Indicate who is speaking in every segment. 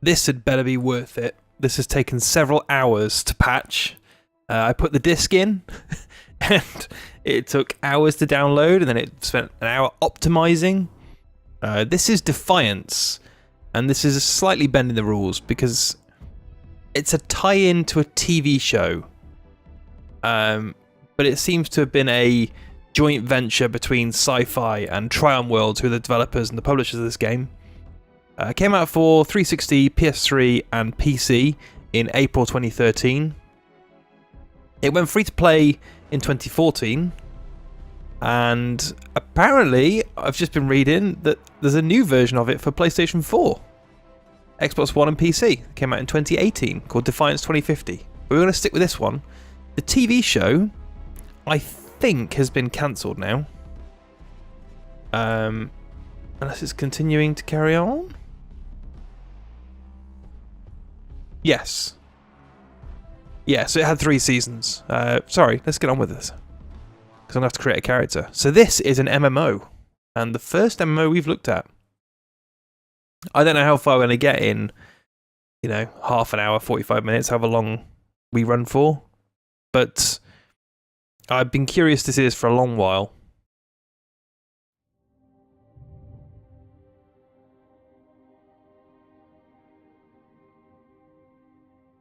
Speaker 1: This had better be worth it. This has taken several hours to patch. I put the disc in, and it took hours to download, and then it spent an hour optimizing. This is Defiance, and this is slightly bending the rules because it's a tie-in to a TV show. But it seems to have been a joint venture between Sci-Fi and Trion Worlds, who are the developers and the publishers of this game. It came out for 360, PS3 and PC in April 2013. It went free to play in 2014, and apparently I've just been reading that there's a new version of it for PlayStation 4, Xbox One and PC. It came out in 2018 called Defiance 2050. But we're going to stick with this one. The TV show, I think, has been cancelled now. Unless it's continuing to carry on? Yes. Yeah, so it had 3 seasons. Sorry, let's get on with this. Because I'm going to have to create a character. So this is an MMO. And the first MMO we've looked at. I don't know how far we're going to get in, half an hour, 45 minutes, however long we run for. But I've been curious to see this for a long while.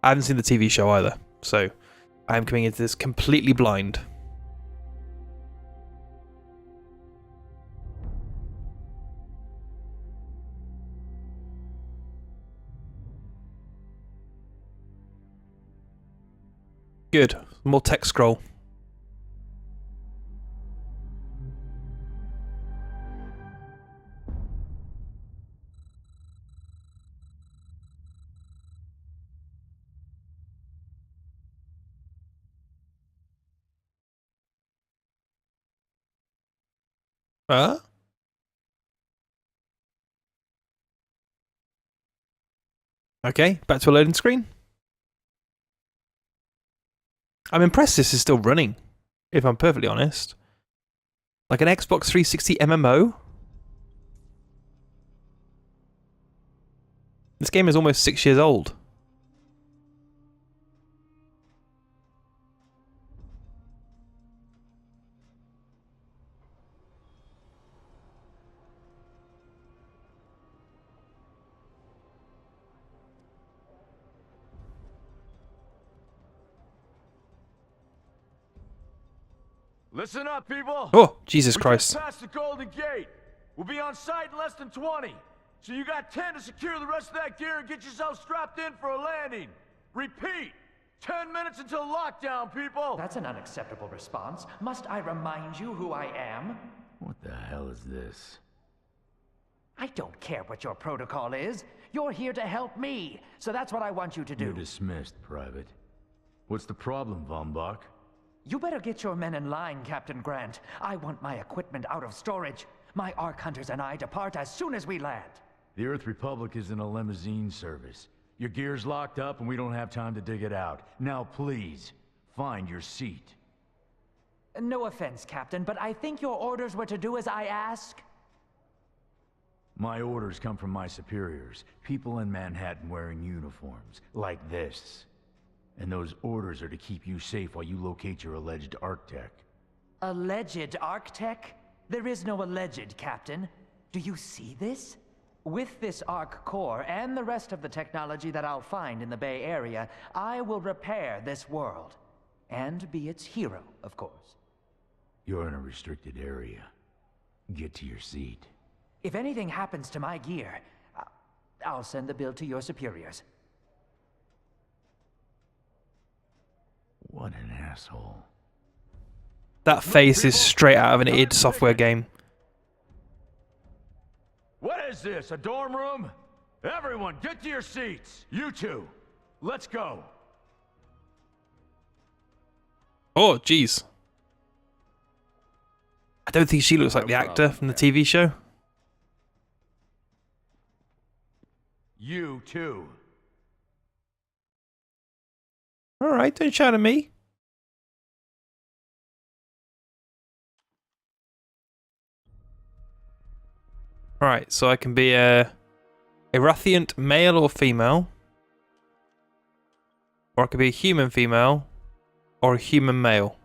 Speaker 1: I haven't seen the TV show either, so I am coming into this completely blind. Good. More text scroll. Okay, back to a loading screen. I'm impressed this is still running, if I'm perfectly honest. Like an Xbox 360 MMO. This game is almost 6 years old.
Speaker 2: Listen up, people!
Speaker 1: Oh, Jesus Christ.
Speaker 2: We just passed the Golden Gate. We'll be on site in less than 20. So you got 10 to secure the rest of that gear and get yourself strapped in for a landing. Repeat! 10 minutes until lockdown, people!
Speaker 3: That's an unacceptable response. Must I remind you who I am?
Speaker 4: What the hell is this?
Speaker 3: I don't care what your protocol is. You're here to help me, so that's what I want you to do.
Speaker 4: You're dismissed, Private. What's the problem, Von Bach?
Speaker 3: You better get your men in line, Captain Grant. I want my equipment out of storage. My Ark Hunters and I depart as soon as we land.
Speaker 4: The Earth Republic is in a limousine service. Your gear's locked up and we don't have time to dig it out. Now please, find your seat.
Speaker 3: No offense, Captain, but I think your orders were to do as I ask.
Speaker 4: My orders come from my superiors. People in Manhattan wearing uniforms, like this. And those orders are to keep you safe while you locate your alleged Arctech.
Speaker 3: Alleged Arctech? There is no alleged, Captain. Do you see this? With this Ark core and the rest of the technology that I'll find in the Bay Area, I will repair this world. And be its hero, of course.
Speaker 4: You're in a restricted area. Get to your seat.
Speaker 3: If anything happens to my gear, I'll send the bill to your superiors.
Speaker 4: What an asshole.
Speaker 1: That face is straight out of an id Software game.
Speaker 2: What is this, a dorm room? Everyone, get to your seats. You two, let's go.
Speaker 1: Oh, jeez. I don't think she looks like the actor from the TV show.
Speaker 2: You too.
Speaker 1: Alright, don't shout at me. Alright, so I can be a A Rathiant male or female. Or it could be a human female. Or a human male.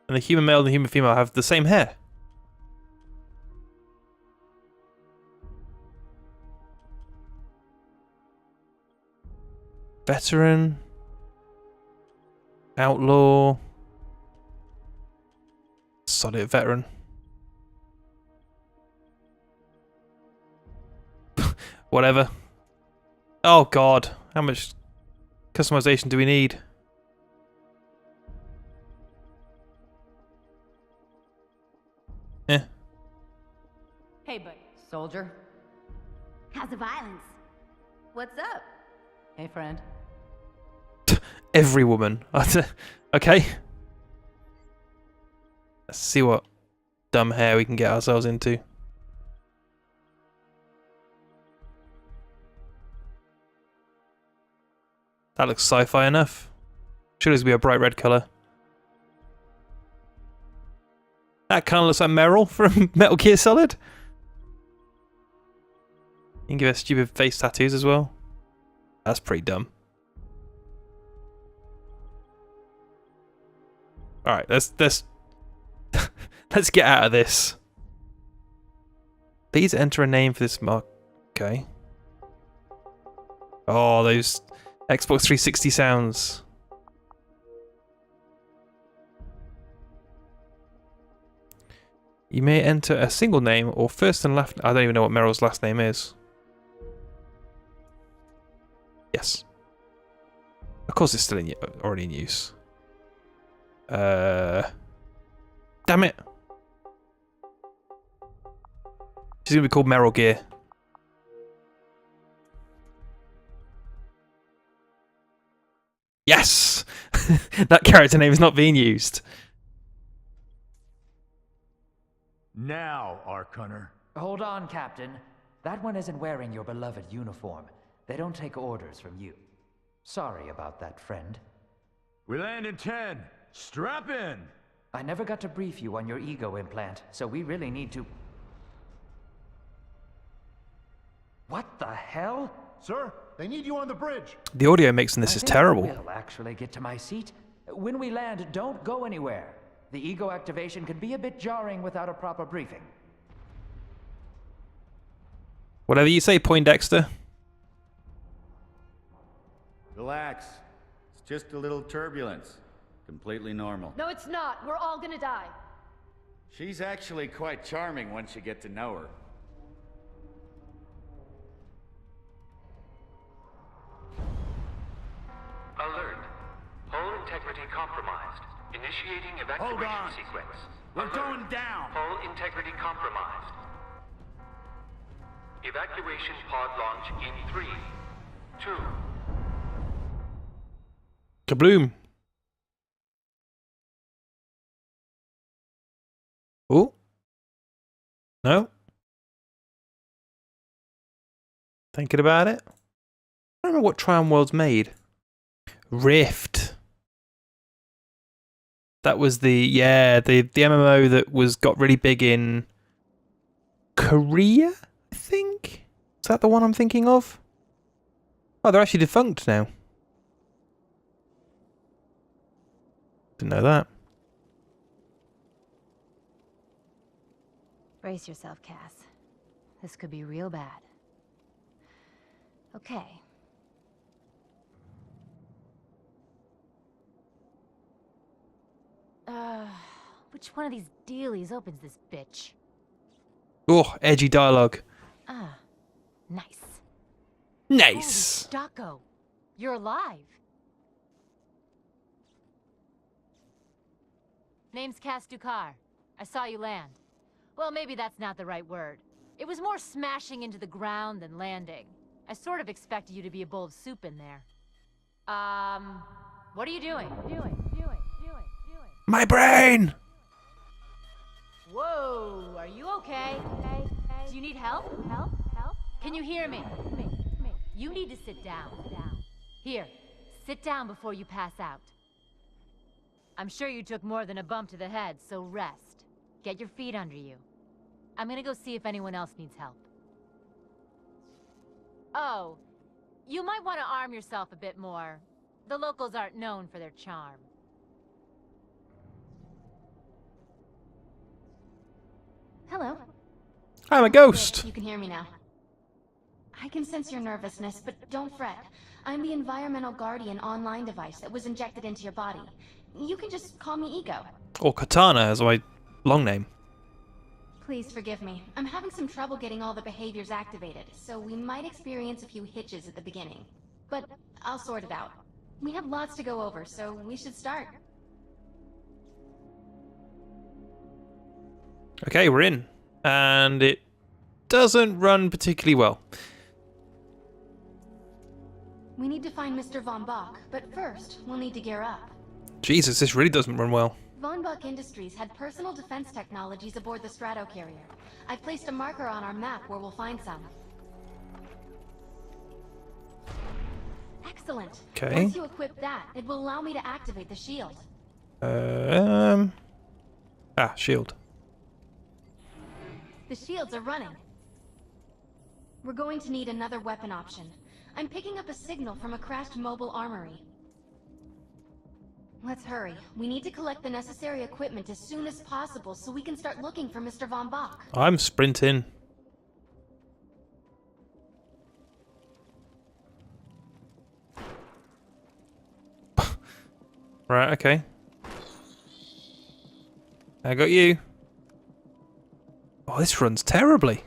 Speaker 1: And the human male and the human female have the same hair. Veteran. Outlaw. Solid veteran. Whatever. Oh god. How much customization do we need? Eh.
Speaker 5: Hey, buddy.
Speaker 3: Soldier?
Speaker 5: How's the violence? What's up?
Speaker 3: Hey, friend.
Speaker 1: Every woman. Okay. Let's see what dumb hair we can get ourselves into. That looks sci-fi enough. Should always be a bright red colour. That kind of looks like Meryl from Metal Gear Solid. You can give her stupid face tattoos as well. That's pretty dumb. Alright, let's let's get out of this. Please enter a name for this mark. Okay. Oh, those Xbox 360 sounds. You may enter a single name or first and last. I don't even know what Meryl's last name is. Yes. Of course it's still already in use. Damn it. She's gonna be called Meryl Gear. Yes! That character name is not being used.
Speaker 4: Now, Ark Hunter.
Speaker 3: Hold on, Captain. That one isn't wearing your beloved uniform. They don't take orders from you. Sorry about that, friend.
Speaker 2: We land in 10. Strap in.
Speaker 3: I never got to brief you on your ego implant, so we really need to... What the hell?
Speaker 6: Sir, they need you on the bridge.
Speaker 1: The audio mix in this is terrible.
Speaker 3: I will actually get to my seat. When we land, don't go anywhere. The ego activation can be a bit jarring without a proper briefing.
Speaker 1: Whatever you say, Poindexter.
Speaker 7: Relax. It's just a little turbulence. Completely normal.
Speaker 5: No, it's not. We're all gonna die.
Speaker 7: She's actually quite charming once you get to know her.
Speaker 8: Alert. Hull integrity compromised. Initiating
Speaker 4: Hold
Speaker 8: evacuation
Speaker 4: on.
Speaker 8: sequence.
Speaker 4: We're
Speaker 8: Alert.
Speaker 4: going down.
Speaker 8: Hull integrity compromised. Evacuation pod launch in 3, 2.
Speaker 1: Kabloom. Oh. No. Thinking about it. I don't know what Triumph World's made. Rift. That was the MMO that got really big in Korea, I think. Is that the one I'm thinking of? Oh, they're actually defunct now. Didn't know that.
Speaker 5: Brace yourself, Cass. This could be real bad. Okay. Which one of these dealies opens this bitch?
Speaker 1: Oh, edgy dialogue.
Speaker 5: Ah, nice.
Speaker 1: Nice.
Speaker 5: Holy Stocko, you're alive. Name's Cass Dukar. I saw you land. Well, maybe that's not the right word. It was more smashing into the ground than landing. I sort of expected you to be a bowl of soup in there. What are you doing?
Speaker 1: My brain!
Speaker 5: Whoa, are you okay? Do you need help? Can you hear me? You need to sit down. Here, sit down before you pass out. I'm sure you took more than a bump to the head, so rest. Get your feet under you. I'm gonna go see if anyone else needs help. Oh, you might want to arm yourself a bit more. The locals aren't known for their charm.
Speaker 9: Hello.
Speaker 1: I'm a ghost.
Speaker 9: You can hear me now. I can sense your nervousness, but don't fret. I'm the environmental guardian online device that was injected into your body. You can just call me Ego.
Speaker 1: Or Katana as my long name.
Speaker 9: Please forgive me. I'm having some trouble getting all the behaviors activated, so we might experience a few hitches at the beginning. But I'll sort it out. We have lots to go over, so we should start.
Speaker 1: Okay, we're in. And it doesn't run particularly well.
Speaker 9: We need to find Mr. Von Bach, but first, we'll need to gear up.
Speaker 1: Jesus, this really doesn't run well.
Speaker 9: Von Bach Industries had personal defense technologies aboard the Stratocarrier. I've placed a marker on our map where we'll find some. Excellent.
Speaker 1: Okay.
Speaker 9: Once you equip that, it will allow me to activate the shield.
Speaker 1: Shield.
Speaker 9: The shields are running. We're going to need another weapon option. I'm picking up a signal from a crashed mobile armory. Let's hurry. We need to collect the necessary equipment as soon as possible so we can start looking for Mr. Von Bach.
Speaker 1: I'm sprinting. Right, okay. I got you. Oh, this runs terribly.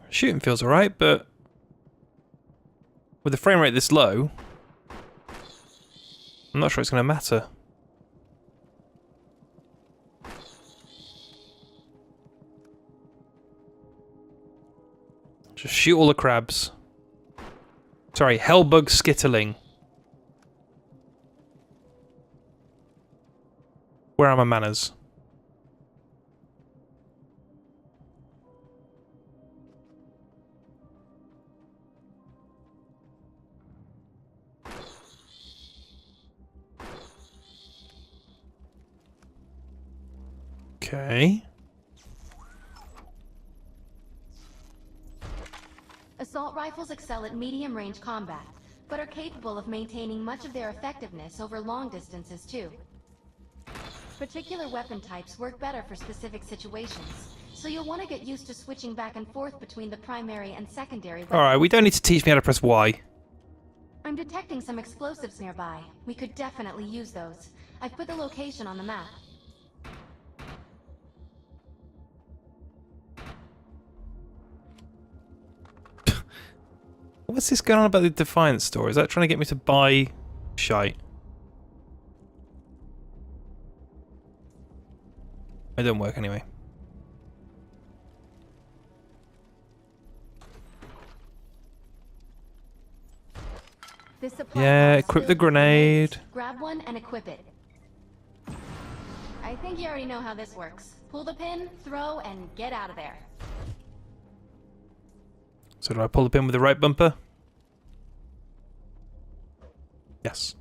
Speaker 1: Shooting feels alright, but with the frame rate this low, I'm not sure it's going to matter. Just shoot all the crabs. Sorry, hellbug skittling. Where are my manners? Okay.
Speaker 9: Assault rifles excel at medium-range combat, but are capable of maintaining much of their effectiveness over long distances too. Particular weapon types work better for specific situations, so you'll want to get used to switching back and forth between the primary and secondary weapons.
Speaker 1: Alright, we don't need to teach me how to press Y.
Speaker 9: I'm detecting some explosives nearby. We could definitely use those. I've put the location on the map.
Speaker 1: What's this going on about the Defiance store? Is that trying to get me to buy shite? It don't work anyway.
Speaker 9: This supply
Speaker 1: Yeah,
Speaker 9: box
Speaker 1: equip the
Speaker 9: filled with
Speaker 1: grenade.
Speaker 9: grenades. Grab one and equip it. I think you already know how this works. Pull the pin, throw, and get out of there.
Speaker 1: So do I pull the pin with the right bumper? Yes.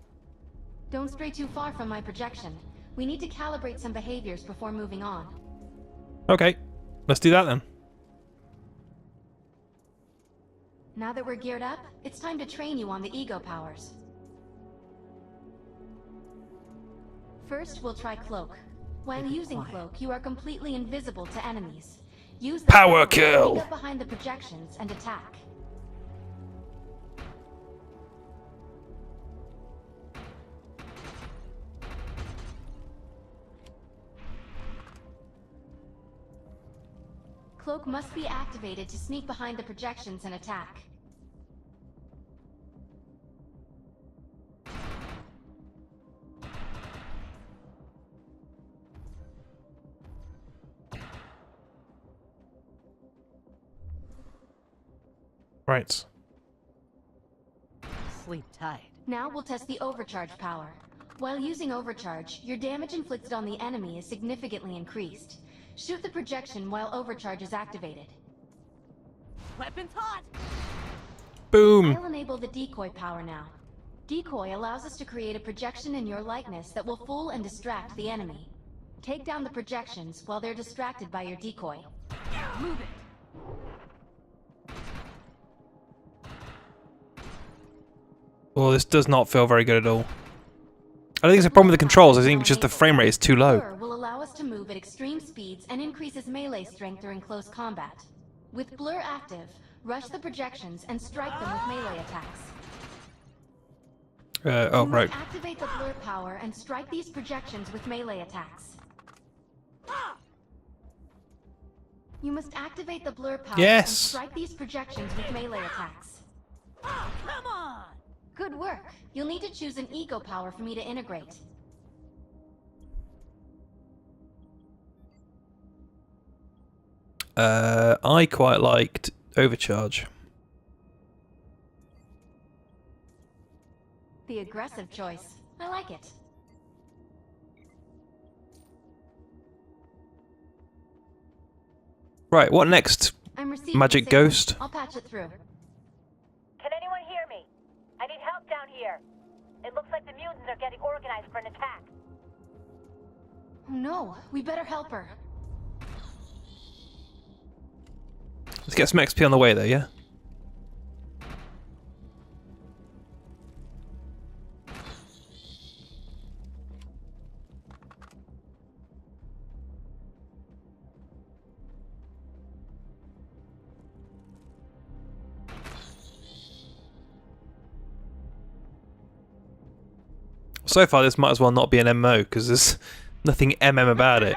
Speaker 9: Don't stray too far from my projection. We need to calibrate some behaviors before moving on.
Speaker 1: Okay, let's do that then.
Speaker 9: Now that we're geared up, it's time to train you on the ego powers. First, we'll try Cloak. While using Cloak, you are completely invisible to enemies. Use the
Speaker 1: Power
Speaker 9: to
Speaker 1: kill!
Speaker 9: sneak up behind the projections and attack. Cloak must be activated to sneak behind the projections and attack.
Speaker 1: Right.
Speaker 3: Sleep tight.
Speaker 9: Now we'll test the overcharge power. While using overcharge, your damage inflicted on the enemy is significantly increased. Shoot the projection while overcharge is activated.
Speaker 3: Weapons hot!
Speaker 1: Boom!
Speaker 9: I'll enable the decoy power now. Decoy allows us to create a projection in your likeness that will fool and distract the enemy. Take down the projections while they're distracted by your decoy.
Speaker 5: Move it.
Speaker 1: Well, this does not feel very good at all. I don't think it's a problem with the controls, I think it's just the frame rate is too low.
Speaker 9: Blur will allow us to move at extreme speeds and increases melee strength during close combat. With Blur active, rush the projections and strike them with melee attacks.
Speaker 1: Oh, right.
Speaker 9: Activate the Blur power and strike these projections with melee attacks. You must activate the Blur power and strike these projections with melee attacks.
Speaker 5: Come on!
Speaker 9: Good work. You'll need to choose an ego power for me to integrate.
Speaker 1: I quite liked Overcharge.
Speaker 9: The aggressive choice. I like it.
Speaker 1: Right, what next?
Speaker 9: I'm receiving
Speaker 1: Magic
Speaker 9: signal.
Speaker 1: Ghost?
Speaker 9: I'll patch it through.
Speaker 10: Can anyone hear me? I need help down here. It looks like the mutants are getting organized for an attack.
Speaker 9: Oh no, we better help her.
Speaker 1: Let's get some XP on the way though, yeah? So far, this might as well not be an MMO because there's nothing MM about it.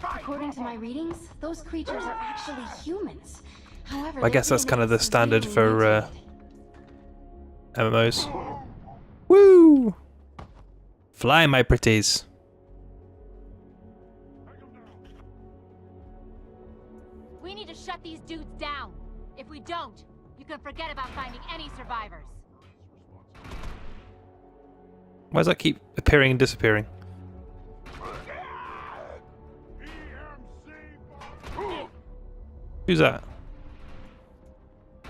Speaker 9: According to my readings, those creatures are actually humans. However,
Speaker 1: I guess that's kind of the standard for
Speaker 9: mutated.
Speaker 1: MMOs. Woo! Fly, my pretties.
Speaker 5: We need to shut these dudes down. If we don't, you can forget about finding any survivors.
Speaker 1: Why does that keep appearing and disappearing? Who's that?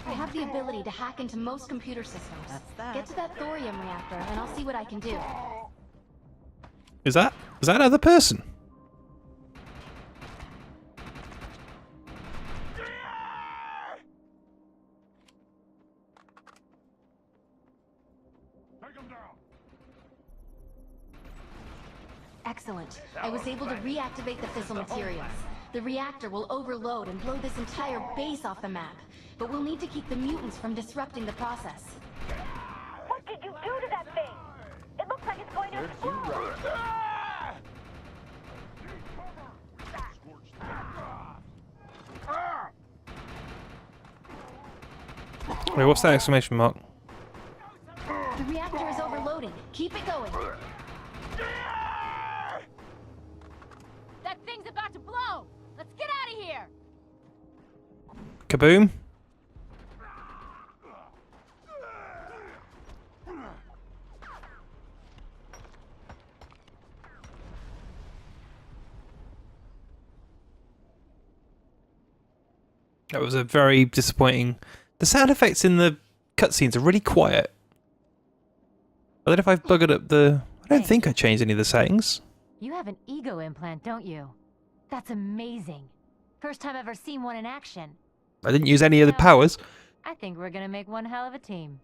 Speaker 9: I have the ability to hack into most computer systems. Get to that thorium reactor, and I'll see what I can do.
Speaker 1: Is that another person?
Speaker 9: Excellent. I was able to reactivate the fissile materials. The reactor will overload and blow this entire base off the map. But we'll need to keep the mutants from disrupting the process.
Speaker 10: What did you do to that thing? It looks like it's going to explode.
Speaker 1: Wait, what's that exclamation mark?
Speaker 9: The reactor is overloading. Keep it going.
Speaker 5: That thing's about to blow! Let's get out of here!
Speaker 1: Kaboom! That was a very disappointing. The sound effects in the cutscenes are really quiet. I don't know if I've buggered up the. I don't think I changed any of the settings.
Speaker 5: You have an ego implant, don't you? That's amazing. First time I've ever seen one in action.
Speaker 1: I didn't use any of the powers.
Speaker 5: I think we're gonna make one hell of a team.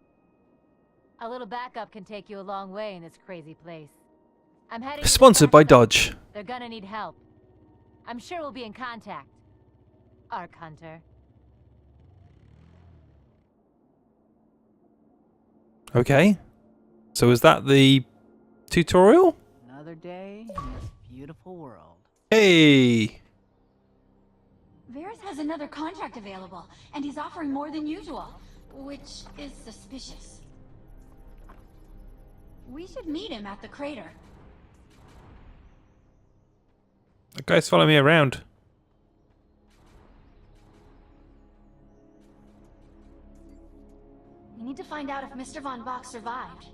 Speaker 5: A little backup can take you a long way in this crazy place. I'm heading to the
Speaker 1: Sponsored by
Speaker 5: crash site.
Speaker 1: Dodge.
Speaker 5: They're gonna need help. I'm sure we'll be in contact. Arc Hunter.
Speaker 1: Okay. So is that the tutorial?
Speaker 11: Another day in this beautiful world.
Speaker 1: Hey!
Speaker 9: Varys has another contract available, and he's offering more than usual, which is suspicious. We should meet him at the crater.
Speaker 1: That guy's following me around.
Speaker 9: We need to find out if Mr. Von Bach survived.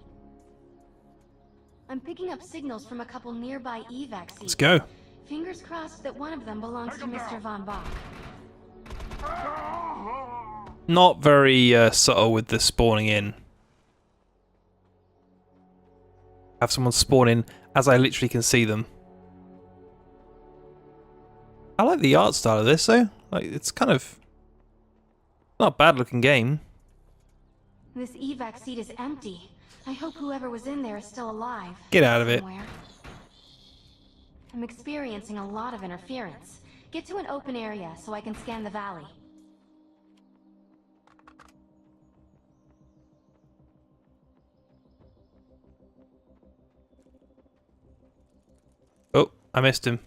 Speaker 9: I'm picking up signals from a couple nearby evac seats.
Speaker 1: Let's go.
Speaker 9: Fingers crossed that one of them belongs to Mr. Von Bach.
Speaker 1: Not very subtle with the spawning in. Have someone spawn in as I literally can see them. I like the art style of this though. Like, it's kind of not a bad looking game.
Speaker 9: This evac seat is empty. I hope whoever was in there is still alive.
Speaker 1: Get out of it.
Speaker 9: Somewhere. I'm experiencing a lot of interference. Get to an open area so I can scan the valley.
Speaker 1: Oh, I missed him.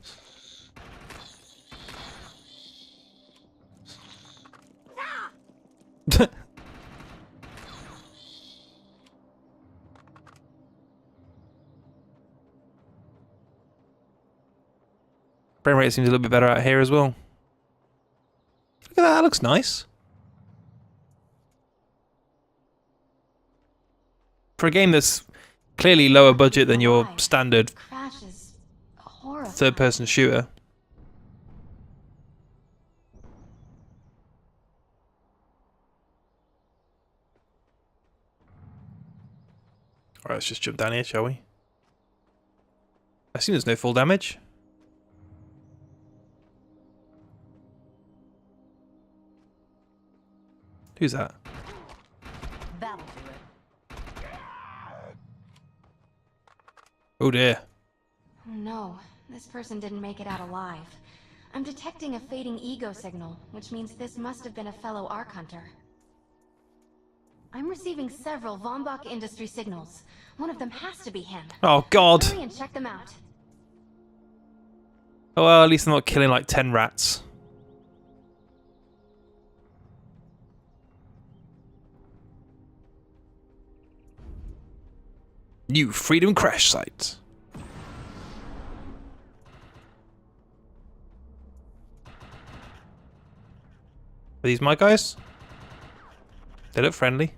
Speaker 1: Frame rate seems a little bit better out here as well. Look at that, that looks nice. For a game that's clearly lower budget than your standard third-person shooter. Alright, let's just jump down here, shall we? I assume there's no full damage. Who's that?
Speaker 11: That'll do it.
Speaker 1: Oh dear.
Speaker 9: Oh no, this person didn't make it out alive. I'm detecting a fading ego signal, which means this must have been a fellow Ark Hunter. I'm receiving several Von Bach Industry signals. One of them has to be him.
Speaker 1: Oh god.
Speaker 9: Hurry and check them out.
Speaker 1: Oh well, at least I'm not killing like 10 rats. New Freedom crash site. Are these my guys? They look friendly.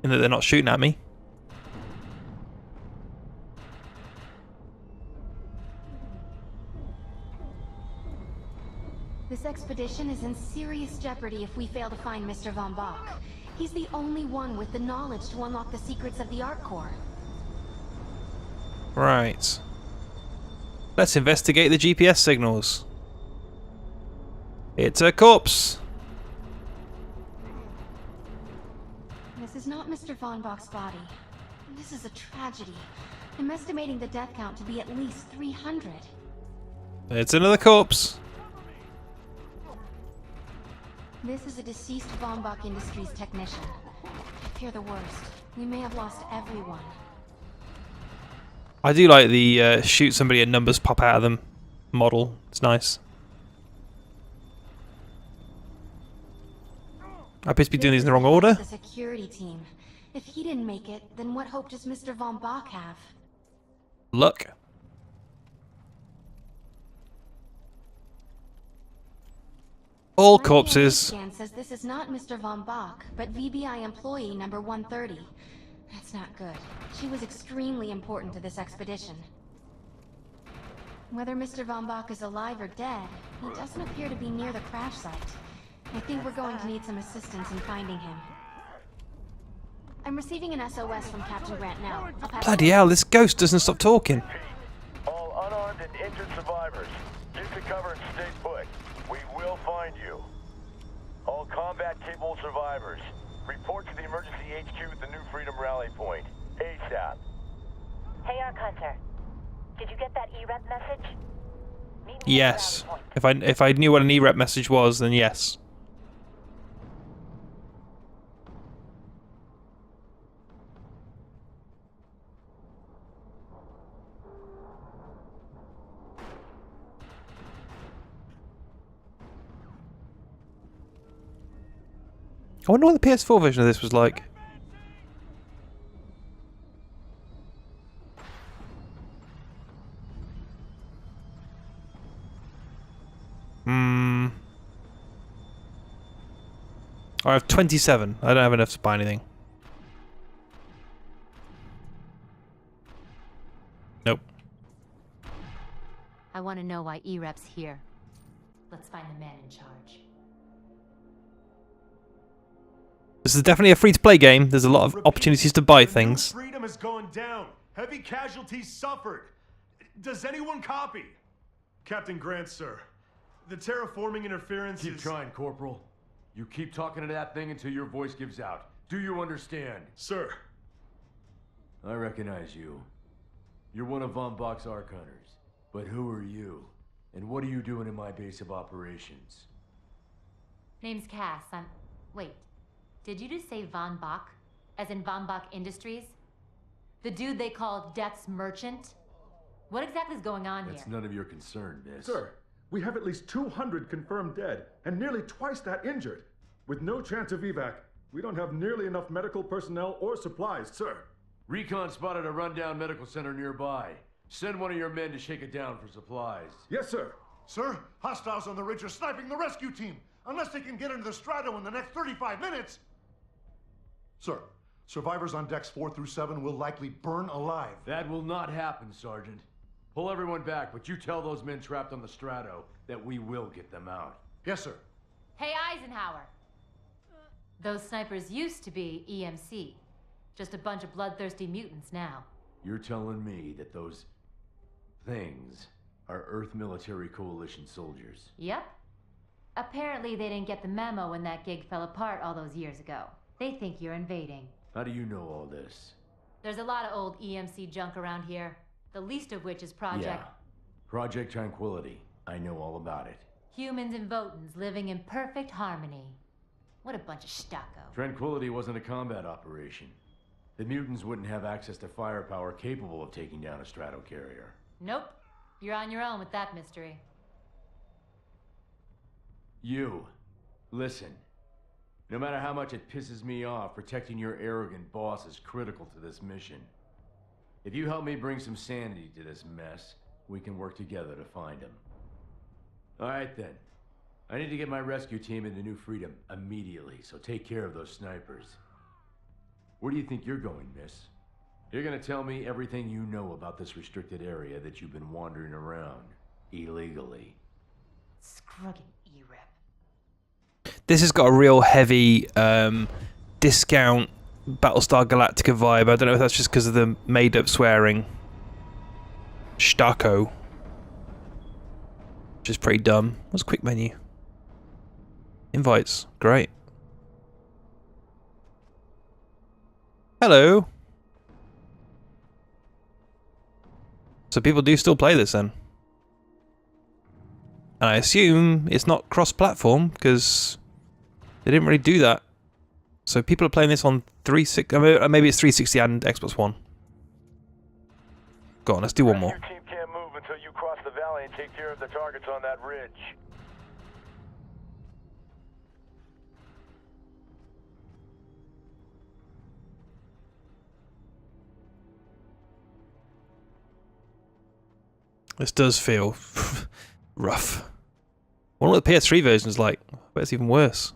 Speaker 1: In that they're not shooting at me.
Speaker 9: This expedition is in serious jeopardy if we fail to find Mr. Von Bach. He's the only one with the knowledge to unlock the secrets of the Ark Core.
Speaker 1: Right. Let's investigate the GPS signals. It's a corpse.
Speaker 9: This is not Mr. Von Bach's body. This is a tragedy. I'm estimating the death count to be at least 300.
Speaker 1: It's another corpse.
Speaker 9: This is a deceased Von Bach Industries technician. I fear the worst. We may have lost everyone.
Speaker 1: I do like the shoot somebody and numbers pop out of them model. It's nice. I appear to be doing these in the wrong order.
Speaker 9: The security team. If he didn't make it, then what hope does Mr. Von Bach have?
Speaker 1: Luck. All corpses.
Speaker 9: Scan says this is not Mr. Von Bach, but VBI employee number 130. That's not good. She was extremely important to this expedition. Whether Mr. Von Bach is alive or dead, he doesn't appear to be near the crash site. I think we're going to need some assistance in finding him. I'm receiving an SOS from Captain Grant now. I'll pass
Speaker 1: Bloody hell, this ghost doesn't stop talking.
Speaker 2: All unarmed and injured survivors, get to cover and stay put. We will find you. All combat-capable survivors, report to the emergency HQ at the New Freedom Rally Point. ASAP.
Speaker 10: Hey, Ark Hunter. Did you get that E-rep message? Meet me at the
Speaker 1: Yes.
Speaker 10: rally point.
Speaker 1: If I knew what an E-rep message was, then yes. I wonder what the PS4 version of this was like. I have 27. I don't have enough to buy anything. Nope.
Speaker 5: I want to know why E-rep's here. Let's find the man in charge.
Speaker 1: This is definitely a free-to-play game. There's a lot of opportunities to buy things.
Speaker 6: Freedom has gone down. Heavy casualties suffered. Does anyone copy? Captain Grant, sir. The terraforming interference
Speaker 4: Keep trying, Corporal. You keep talking to that thing until your voice gives out. Do you understand?
Speaker 6: Sir.
Speaker 4: I recognize you. You're one of Von Bach's Ark Hunters. But who are you? And what are you doing in my base of operations?
Speaker 5: Name's Cass. Wait. Did you just say Von Bach? As in Von Bach Industries? The dude they call Death's Merchant? What exactly is going on here?
Speaker 4: That's none of your concern, miss.
Speaker 6: Sir, we have at least 200 confirmed dead, and nearly twice that injured. With no chance of evac, we don't have nearly enough medical personnel or supplies, sir.
Speaker 4: Recon spotted a rundown medical center nearby. Send one of your men to shake it down for supplies.
Speaker 6: Yes, sir. Sir, hostiles on the ridge are sniping the rescue team. Unless they can get into the Strato in the next 35 minutes. Sir, survivors on decks 4 through 7 will likely burn alive.
Speaker 4: That will not happen, Sergeant. Pull everyone back, but you tell those men trapped on the Strato that we will get them out.
Speaker 6: Yes, sir.
Speaker 5: Hey, Eisenhower. Those snipers used to be EMC. Just a bunch of bloodthirsty mutants now.
Speaker 4: You're telling me that those things are Earth Military Coalition soldiers?
Speaker 5: Yep. Apparently they didn't get the memo when that gig fell apart all those years ago. They think you're invading.
Speaker 4: How do you know all this?
Speaker 5: There's a lot of old EMC junk around here. The least of which is Project...
Speaker 4: Yeah. Project Tranquility. I know all about it.
Speaker 5: Humans and Votans living in perfect harmony. What a bunch of stucco.
Speaker 4: Tranquility wasn't a combat operation. The mutants wouldn't have access to firepower capable of taking down a stratocarrier.
Speaker 5: Nope. You're on your own with that mystery.
Speaker 4: You. Listen. No matter how much it pisses me off, protecting your arrogant boss is critical to this mission. If you help me bring some sanity to this mess, we can work together to find him. All right then. I need to get my rescue team into New Freedom immediately, so take care of those snipers. Where do you think you're going, miss? You're gonna tell me everything you know about this restricted area that you've been wandering around illegally.
Speaker 5: Scruggin' E-Rep.
Speaker 1: This has got a real heavy discount Battlestar Galactica vibe. I don't know if that's just because of the made-up swearing. Stacco. Which is pretty dumb. What's quick menu? Invites. Great. Hello. So people do still play this then? And I assume it's not cross-platform because they didn't really do that. So people are playing this on 360. Maybe it's 360 and Xbox One. Go on, let's do one more.
Speaker 12: Your team can't move until you cross the valley and take care of the targets on that ridge.
Speaker 1: This does feel rough. I wonder what the PS3 version is like. I bet it's even worse.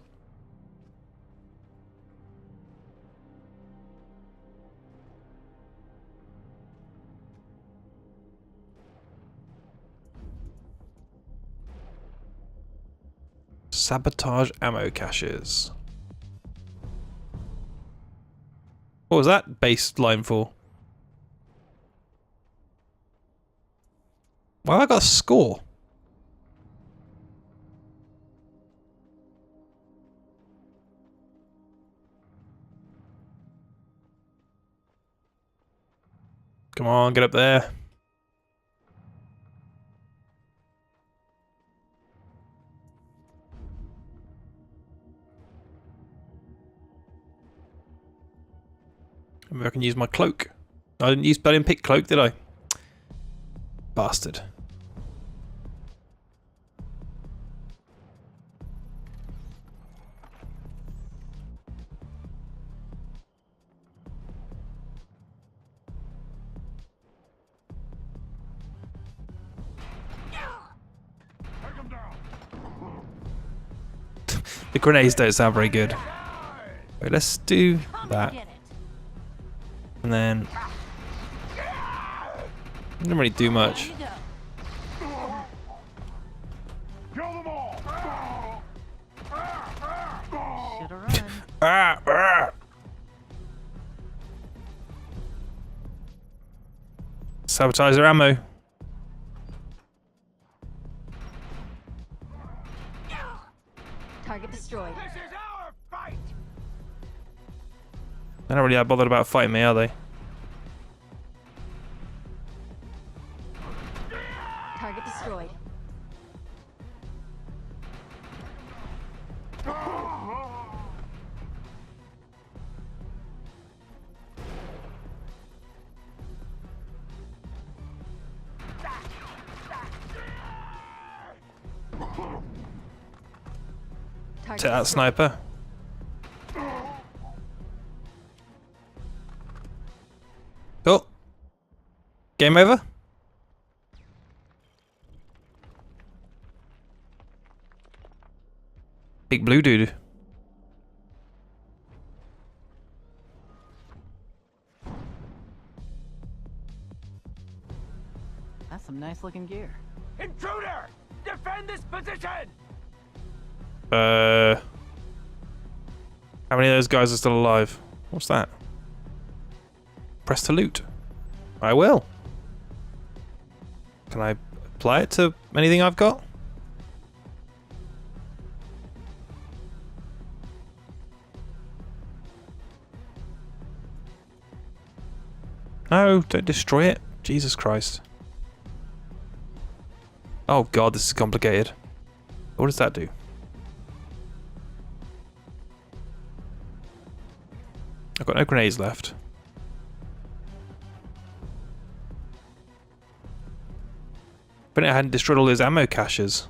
Speaker 1: Sabotage ammo caches. What was that baseline for? Why have I got a score? Come on, get up there. Maybe I can use my cloak. I didn't pick cloak, did I? Bastard. The grenades don't sound very good. Wait, let's do that. And then... didn't really do much. Sabotage their ammo.
Speaker 9: Target destroyed.
Speaker 2: This is our fight!
Speaker 1: They're not really that bothered about fighting me, are they?
Speaker 9: Target destroyed.
Speaker 1: Take that, sniper. Oh. Game over? Big blue dude.
Speaker 11: That's some nice looking gear.
Speaker 2: Intruder! Defend this position!
Speaker 1: How many of those guys are still alive? What's that? Press to loot. I will. Can I apply it to anything I've got? No, don't destroy it. Jesus Christ. Oh god, this is complicated. What does that do? I've got no grenades left. But I hadn't destroyed all those ammo caches.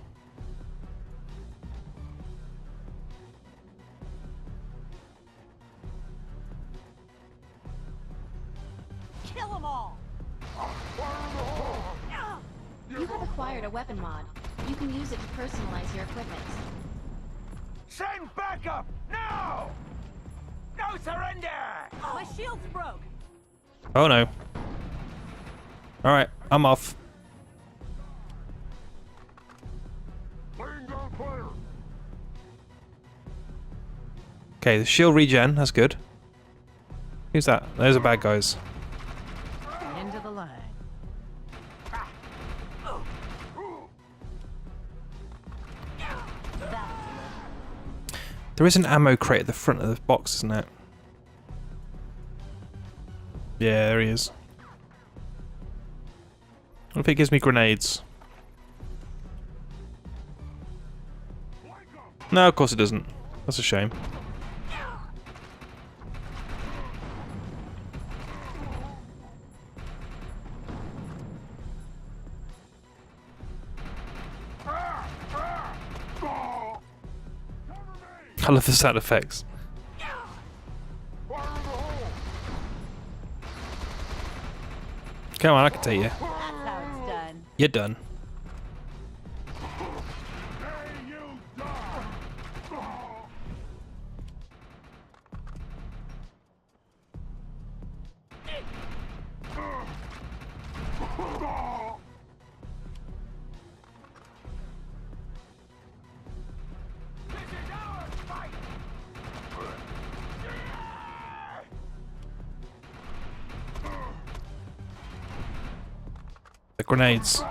Speaker 11: Kill them all!
Speaker 9: You have acquired a weapon mod. You can use it to personalize your equipment.
Speaker 2: Send backup! Now! No surrender!
Speaker 11: My shield's broke!
Speaker 1: Oh no. Alright, I'm off. Okay, the shield regen, that's good. Who's that? Those are bad guys.
Speaker 11: Into the line.
Speaker 1: There is an ammo crate at the front of the box, isn't it? Yeah, there he is. What if it gives me grenades? No, of course it doesn't. That's a shame. I love the sound effects. Come on, I can take you.
Speaker 11: That's how it's done.
Speaker 1: You're done. The grenades.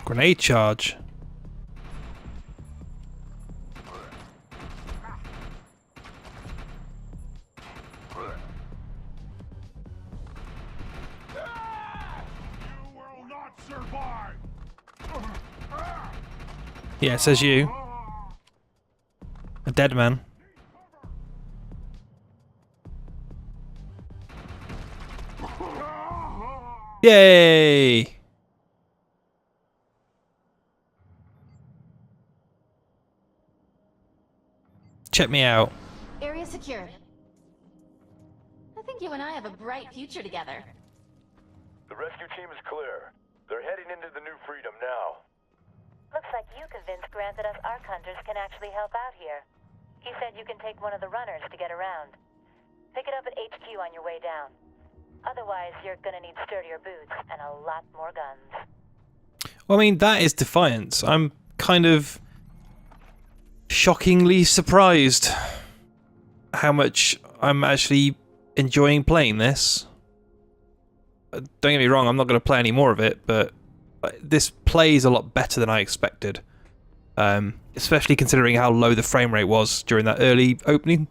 Speaker 1: Grenade charge. Yeah, it says you. A dead man. Yay! Check me out.
Speaker 9: Area secured. I think you and I have a bright future together.
Speaker 12: The rescue team is clear. They're heading into the New Freedom now.
Speaker 10: Looks like you convinced Grant that us Ark Hunters can actually help out here. He said you can take one of the runners to get around. Pick it up at HQ on your way down. Otherwise, you're gonna need sturdier boots and a lot more guns.
Speaker 1: Well, I mean, that is Defiance. I'm kind of shockingly surprised how much I'm actually enjoying playing this. Don't get me wrong, I'm not going to play any more of it, but this plays a lot better than I expected. Especially considering how low the frame rate was during that early opening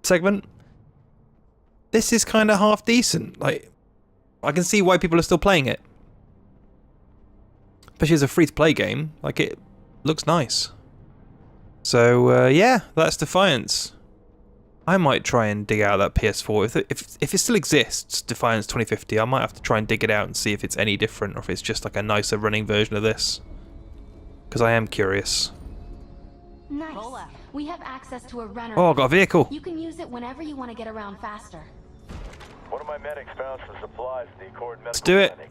Speaker 1: segment. This is kind of half decent. Like, I can see why people are still playing it. Especially as a free-to-play game. Like, it looks nice. So, yeah, that's Defiance. I might try and dig out that PS4. If it still exists, Defiance 2050, I might have to try and dig it out and see if it's any different or if it's just like a nicer running version of this. Because I am curious.
Speaker 9: Nice. We have access to a runner.
Speaker 1: Oh, I got a vehicle.
Speaker 9: You can use it whenever you want to get around faster.
Speaker 12: One of my medics found some supplies at the Accord Medical
Speaker 1: Let's do it.
Speaker 12: Clinic,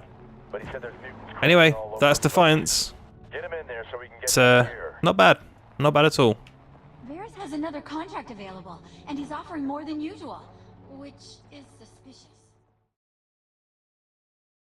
Speaker 12: but he said there's mutants
Speaker 1: Anyway,
Speaker 12: all over
Speaker 1: that's
Speaker 12: the
Speaker 1: Defiance.
Speaker 12: place. Get him in there so we can get
Speaker 1: It's
Speaker 12: here.
Speaker 1: not bad. Not bad at all.
Speaker 9: Varys has another contract available, and he's offering more than usual, which is suspicious.